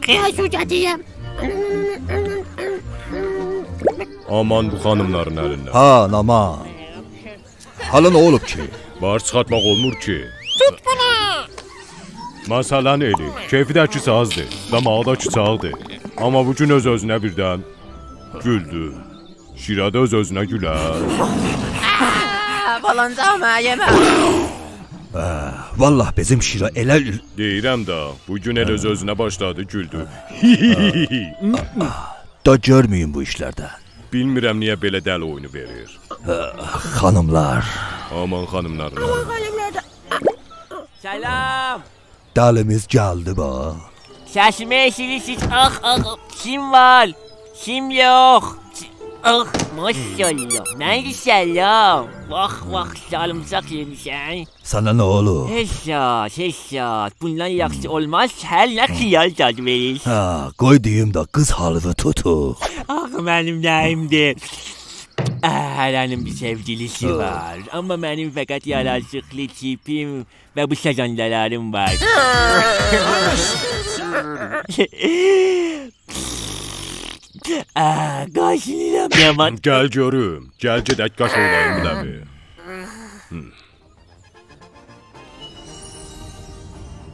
Xiyasucatıyım. Aman bu xanımların əlindən. Ha, aman. Hala nə olub ki? Bar çıxartmaq olmur ki. Tut bunu. Məsələn eli, keyfidəki sazdır, damağdakı çağdır. Amma bugün öz-özünə birdən güldü. Şirə də öz-özünə gülər. Balancağıma yemə. Vallah bizim Şira elə... Deyirəm də, bugün el öz-özünə başladı, güldü. Da görməyin bu işlərdən. Bilmirəm niyə belə dəli oyunu verir. Xanımlar. Aman xanımlar. Selam. Dalimiz gəldi bax. Sesimi eşilirsiniz. Ah ah. Kim var? Kim yok? Ah maşallah. Neydi selam? Vah vah sarımsak yemişsin. Sana nə olur? Hesat. Bundan yaxşı olmaz. Her ne kıyal tadı verir. Ha, qoy deyim də qız halığı tutuq. Ah benim neyimdi. Heranın bir sevgilisi var. Ama benim fakat yaraşıklı tipim ve bu sezonlarım var. Qaşınıram yaman. Gəl görüm, gəl gedək qaş olayım biləmi.